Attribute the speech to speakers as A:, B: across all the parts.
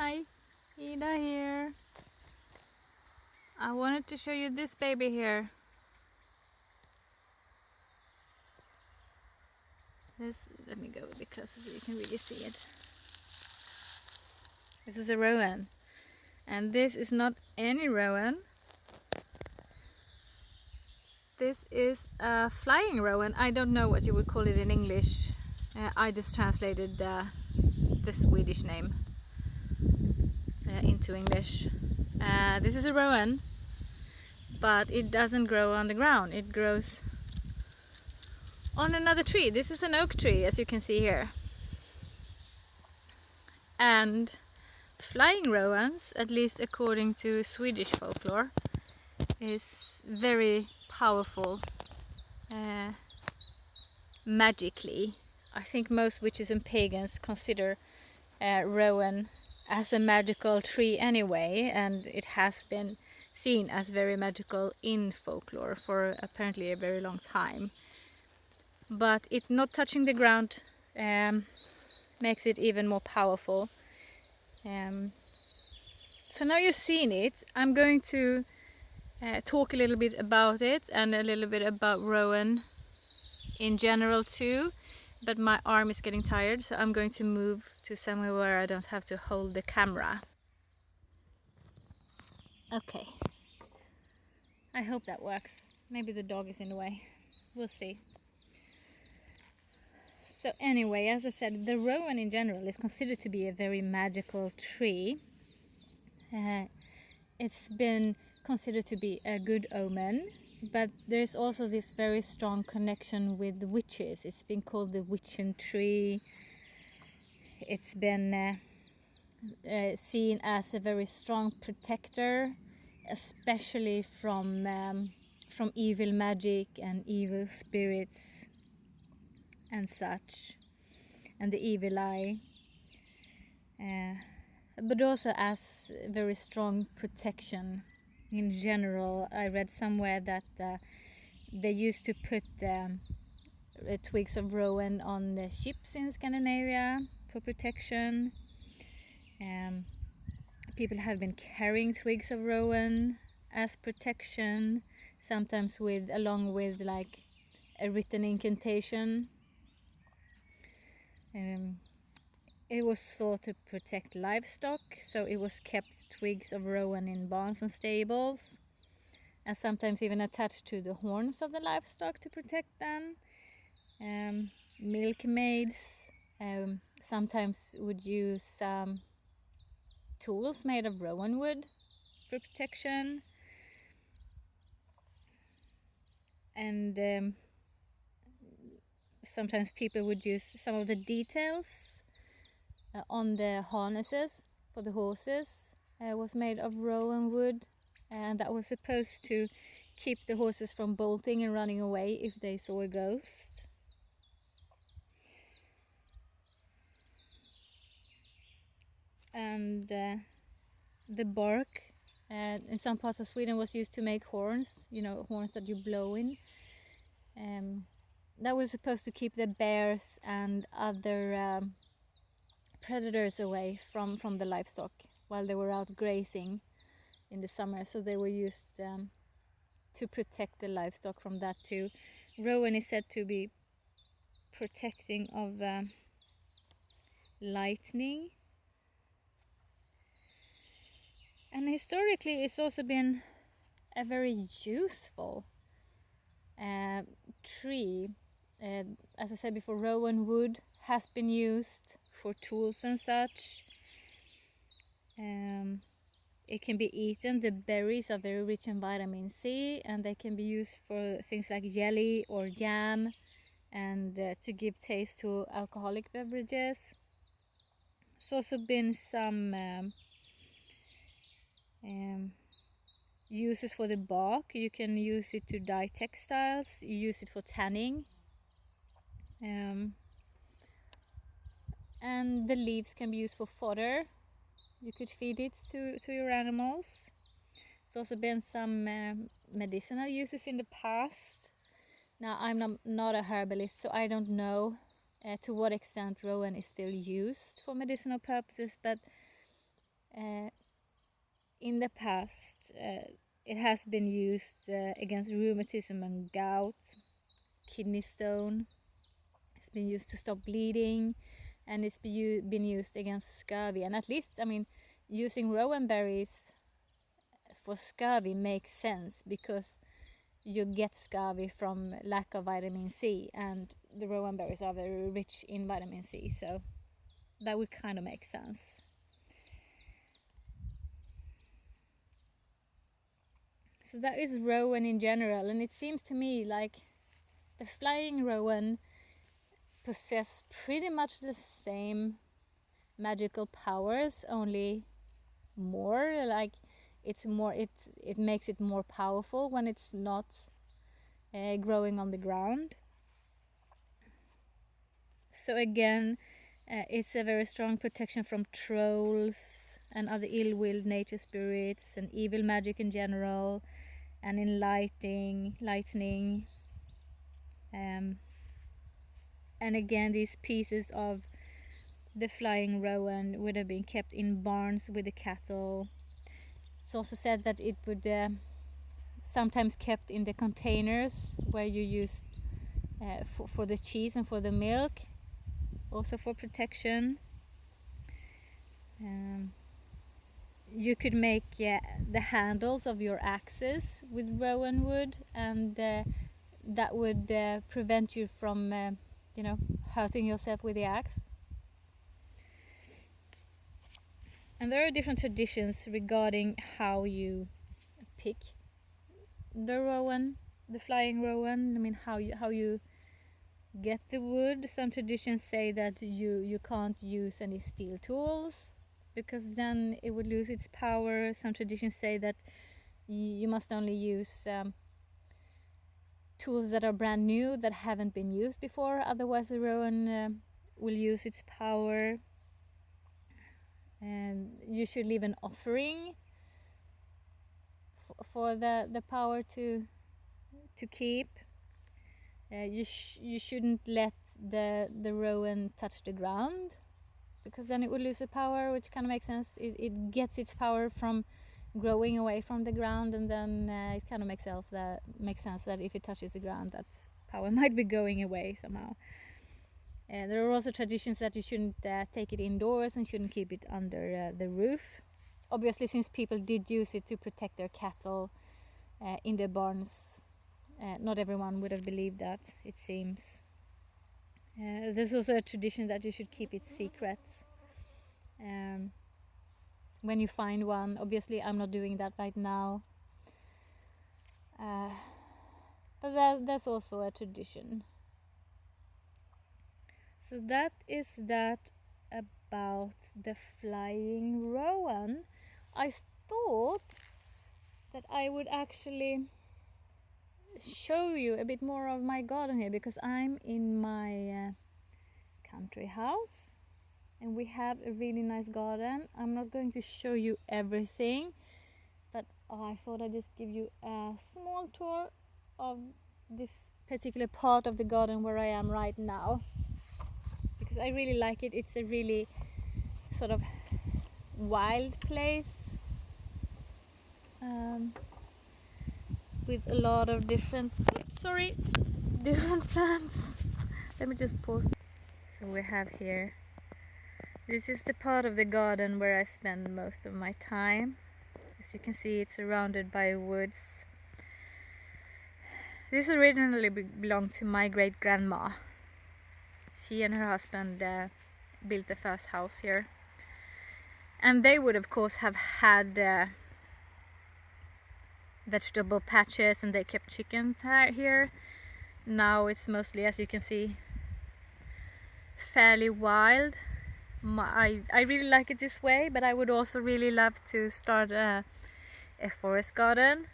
A: Hi, Ida here. I wanted to show you this baby here. Let me go a bit closer so you can really see it. This is a rowan, and this is not any rowan. This is a flying rowan. I don't know what you would call it in English. I just translated the Swedish name into English. This is a rowan, but it doesn't grow on the ground. It grows on another tree. This is an oak tree, as you can see here. And flying rowans, at least according to Swedish folklore, is very powerful magically. I think most witches and pagans consider rowan as a magical tree anyway, and it has been seen as very magical in folklore for apparently a very long time. But it not touching the ground makes it even more powerful. So now you've seen it, I'm going to talk a little bit about it and a little bit about rowan in general too. But my arm is getting tired, so I'm going to move to somewhere where I don't have to hold the camera. Okay. I hope that works. Maybe the dog is in the way. We'll see. So anyway, as I said, the rowan in general is considered to be a very magical tree. It's been considered to be a good omen, but there's also this very strong connection with the witches. It's been called the witching tree. It's been seen as a very strong protector, especially from evil magic and evil spirits and such, and the evil eye, but also as very strong protection in general. I read somewhere that they used to put twigs of rowan on the ships in Scandinavia for protection. People have been carrying twigs of rowan as protection, sometimes along with like a written incantation. It was thought to protect livestock, so it was kept twigs of rowan in barns and stables, and sometimes even attached to the horns of the livestock to protect them. Milkmaids sometimes would use tools made of rowan wood for protection, and sometimes people would use some of the details on the harnesses for the horses was made of rowan wood, and that was supposed to keep the horses from bolting and running away if they saw a ghost. And the bark in some parts of Sweden was used to make horns, horns that you blow in. That was supposed to keep the bears and other predators away from the livestock while they were out grazing in the summer. So they were used to protect the livestock from that too. Rowan is said to be protecting of lightning. And historically it's also been a very useful tree. As I said before, rowan wood has been used for tools and such. It can be eaten. The berries are very rich in vitamin C, and they can be used for things like jelly or jam, and to give taste to alcoholic beverages. There's also been some uses for the bark. You can use it to dye textiles, you use it for tanning, and the leaves can be used for fodder. You could feed it to your animals. There's also been some medicinal uses in the past. Now I'm not a herbalist, so I don't know to what extent rowan is still used for medicinal purposes, but In the past, it has been used against rheumatism and gout, kidney stone. It's been used to stop bleeding, and it's been used against scurvy. And at least, I mean, using rowan berries for scurvy makes sense, because you get scurvy from lack of vitamin C, and the rowan berries are very rich in vitamin C, so that would kind of make sense. So that is rowan in general, and it seems to me like the flying rowan possess pretty much the same magical powers, only more like it makes it more powerful when it's not growing on the ground. So again, it's a very strong protection from trolls and other ill-willed nature spirits and evil magic in general, and in lightning. And again, these pieces of the flying rowan would have been kept in barns with the cattle. It's also said that it would sometimes kept in the containers where you used for the cheese and for the milk, also for protection. You could make the handles of your axes with rowan wood, and that would prevent you from hurting yourself with the axe. And there are different traditions regarding how you pick the rowan, the flying rowan. I mean, how you get the wood. Some traditions say that you can't use any steel tools, because then it would lose its power. Some traditions say that you must only use tools that are brand new, that haven't been used before, otherwise the rowan will lose its power. And you should leave an offering for the power to keep. You shouldn't let the rowan touch the ground, because then it will lose the power, which kind of makes sense. It gets its power from growing away from the ground, and then it kind of makes sense that if it touches the ground, that power might be going away somehow. There are also traditions that you shouldn't take it indoors and shouldn't keep it under the roof. Obviously, since people did use it to protect their cattle in their barns, not everyone would have believed that, it seems. There's also a tradition that you should keep it secret when you find one. Obviously, I'm not doing that right now, but that's also a tradition. So that is that about the flying rowan. I thought that I would actually show you a bit more of my garden here, because I'm in my country house and we have a really nice garden. I'm not going to show you everything, but I thought I'd just give you a small tour of this particular part of the garden where I am right now, because I really like it. It's a really sort of wild place with a lot of different different plants. Let me just pause. So we have here, this is the part of the garden where I spend most of my time. As you can see, it's surrounded by woods. This originally belonged to my great-grandma. She and her husband built the first house here, and they would of course have had vegetable patches, and they kept chicken here. Now it's mostly, as you can see, fairly wild. I really like it this way, but I would also really love to start a forest garden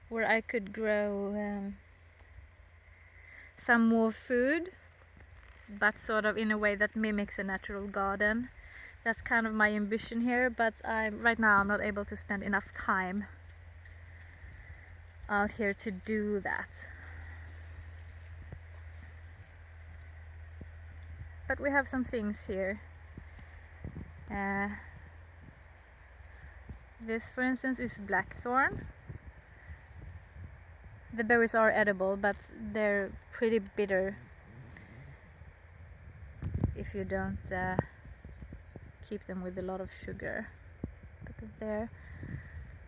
A: where I could grow some more food, but sort of in a way that mimics a natural garden. That's kind of my ambition here, but right now I'm not able to spend enough time out here to do that. But we have some things here. This, for instance, is blackthorn. The berries are edible, but they're pretty bitter if you don't keep them with a lot of sugar. Put it there.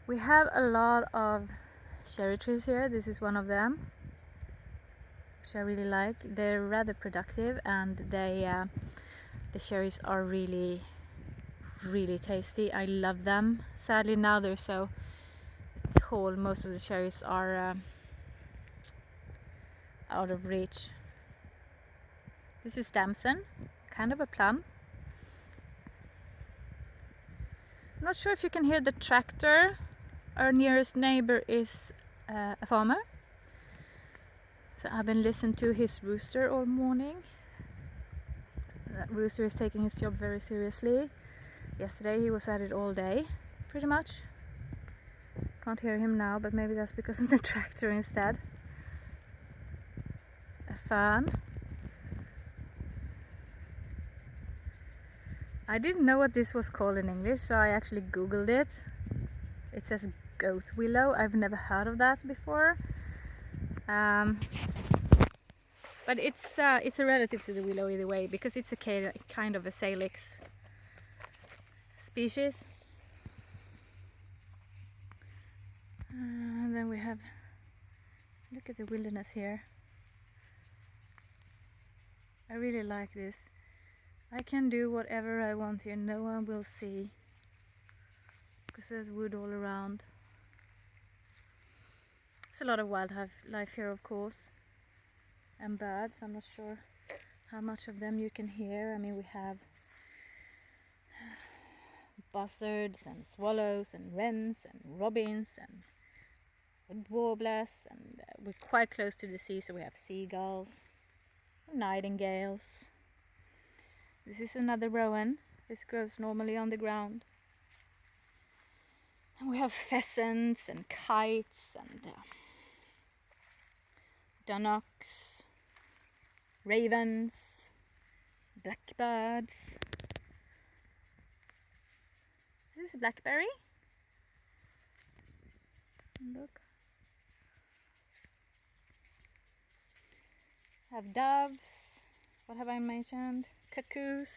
A: We have a lot of cherry trees here. This is one of them, which I really like. They're rather productive, and the cherries are really tasty. I love them. Sadly now they're so tall, most of the cherries are out of reach. This is damson, kind of a plum. I'm not sure if you can hear the tractor. Our nearest neighbor is a farmer, so I've been listening to his rooster all morning. That rooster is taking his job very seriously. Yesterday he was at it all day, pretty much. Can't hear him now, but maybe that's because of the tractor instead. A fern. I didn't know what this was called in English, so I actually googled it. It says goat willow. I've never heard of that before. But it's a relative to the willow either way, because it's a kind of a salix species. And then we have, look at the wilderness here. I really like this. I can do whatever I want here, no one will see, because there's wood all around. There's a lot of wildlife here, of course, and birds. I'm not sure how much of them you can hear. I mean, we have buzzards and swallows and wrens and robins and wood warblers, and we're quite close to the sea, so we have seagulls, nightingales. This is another rowan. This grows normally on the ground. And we have pheasants and kites and dunnocks, ravens, blackbirds. This is blackberry. Look. Have doves. What have I mentioned? Cuckoos.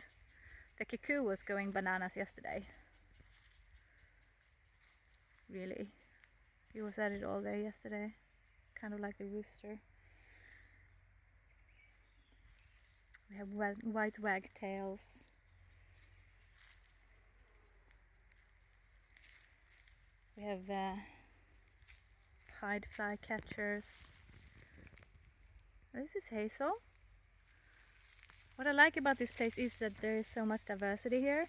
A: The cuckoo was going bananas yesterday. Really. He was at it all day yesterday. Kind of like the rooster. We have white wagtails. We have pied flycatchers. This is hazel. What I like about this place is that there is so much diversity here.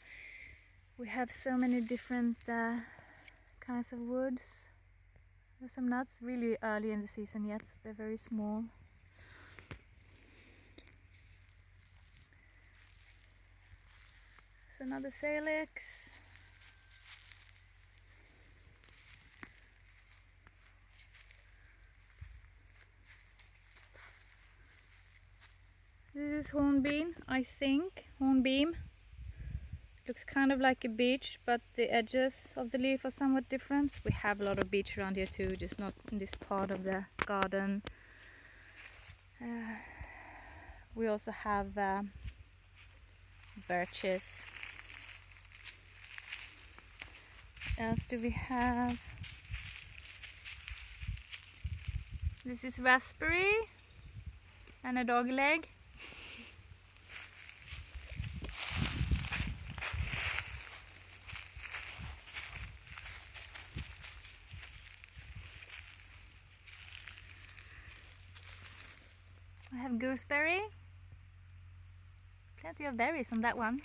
A: We have so many different kinds of woods. There's some nuts really early in the season yet, so they're very small. There's another salix. This is hornbeam, I think. Hornbeam. Looks kind of like a beech, but the edges of the leaf are somewhat different. We have a lot of beech around here too, just not in this part of the garden. We also have birches. What else do we have? This is raspberry and a dog leg. I have gooseberry. Plenty of berries on that one.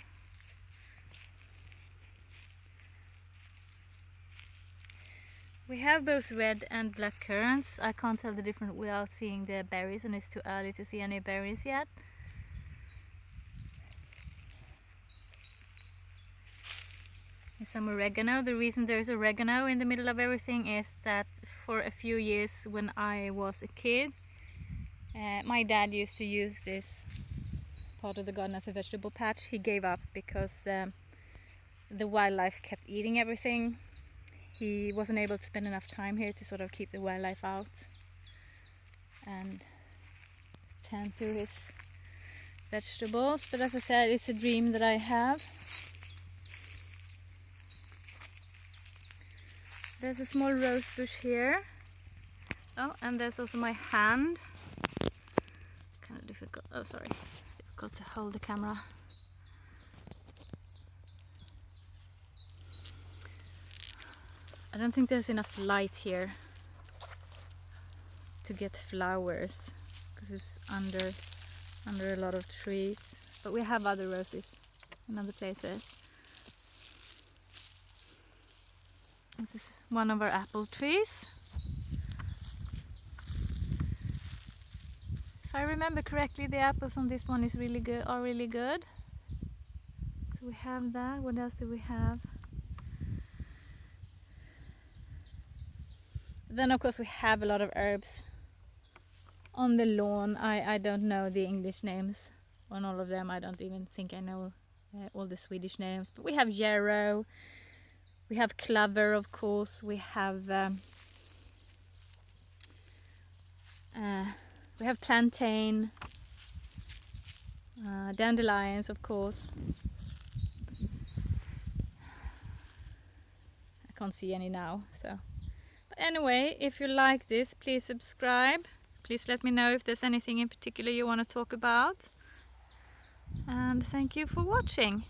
A: We have both red and black currants. I can't tell the difference without seeing the berries, and it's too early to see any berries yet. And some oregano. The reason there's oregano in the middle of everything is that for a few years when I was a kid, my dad used to use this part of the garden as a vegetable patch. He gave up because the wildlife kept eating everything. he wasn't able to spend enough time here to sort of keep the wildlife out and tend to his vegetables. But as I said, it's a dream that I have. There's a small rose bush here. Oh, and there's also my hand. Kind of difficult. Oh, sorry. Difficult to hold the camera. I don't think there's enough light here to get flowers because it's under a lot of trees. But we have other roses in other places. This is one of our apple trees. If I remember correctly, the apples on this one are really good. So we have that. What else do we have? Then of course we have a lot of herbs on the lawn. I don't know the English names on all of them. I don't even think I know all the Swedish names. But we have yarrow, we have clover, of course, we have plantain, dandelions, of course. I can't see any now, so. Anyway, if you like this, please subscribe. Please let me know if there's anything in particular you want to talk about. And thank you for watching.